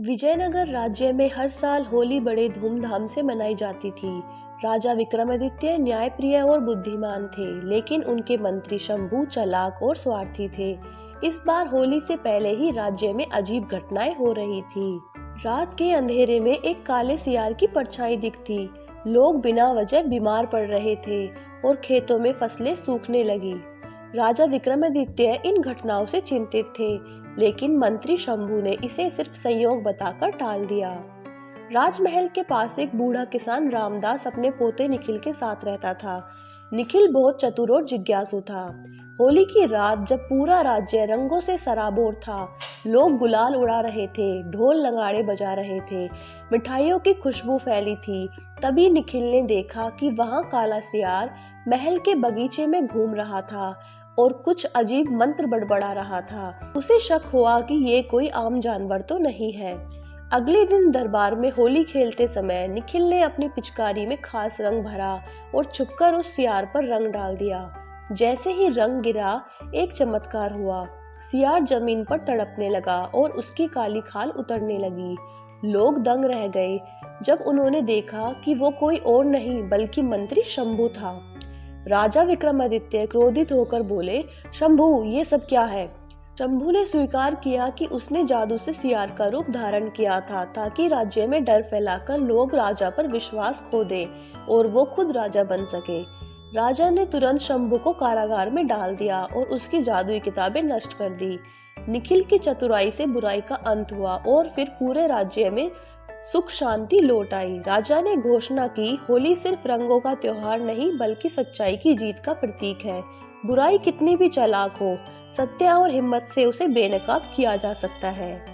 विजयनगर राज्य में हर साल होली बड़े धूमधाम से मनाई जाती थी। राजा विक्रमादित्य न्यायप्रिय और बुद्धिमान थे, लेकिन उनके मंत्री शंभू चालाक और स्वार्थी थे। इस बार होली से पहले ही राज्य में अजीब घटनाएं हो रही थी। रात के अंधेरे में एक काले सियार की परछाई दिखती। लोग बिना वजह बीमार पड़ रहे थे और खेतों में फसलें सूखने लगी। राजा विक्रमादित्य इन घटनाओं से चिंतित थे, लेकिन मंत्री शंभू ने इसे सिर्फ संयोग बताकर टाल दिया। राजमहल के पास एक बूढ़ा किसान रामदास अपने पोते निखिल के साथ रहता था। निखिल बहुत चतुर और जिज्ञासु था। होली की रात जब पूरा राज्य रंगों से सराबोर था, लोग गुलाल उड़ा रहे थे, ढोल नगाड़े बजा रहे थे, मिठाइयों की खुशबू फैली थी। तभी निखिल ने देखा कि वहां काला सियार महल के बगीचे में घूम रहा था और कुछ अजीब मंत्र बड़बड़ा रहा था। उसे शक हुआ कि ये कोई आम जानवर तो नहीं है। अगले दिन दरबार में होली खेलते समय निखिल ने अपनी पिचकारी में खास रंग भरा और छुपकर उस सियार पर रंग डाल दिया। जैसे ही रंग गिरा, एक चमत्कार हुआ। सियार जमीन पर तड़पने लगा और उसकी काली खाल उतरने लगी। लोग दंग रह गए जब उन्होंने देखा कि वो कोई और नहीं बल्कि मंत्री शंभू था। राजा विक्रमादित्य क्रोधित होकर बोले, शंभू, ये सब क्या है? शंभू ने स्वीकार किया कि उसने जादू से सियार का रूप धारण किया था, ताकि राज्य में डर फैलाकर लोग राजा पर विश्वास खो दें और वो खुद राजा बन सके। राजा ने तुरंत शंभू को कारागार में डाल दिया और उसकी जादुई किताबें नष्ट कर दी। निखिल की चतुराई से बुराई का अंत हुआ और फिर पूरे राज्य में सुख शांति लौट आई। राजा ने घोषणा की, होली सिर्फ रंगों का त्योहार नहीं बल्कि सच्चाई की जीत का प्रतीक है। बुराई कितनी भी चालाक हो, सत्य और हिम्मत से उसे बेनकाब किया जा सकता है।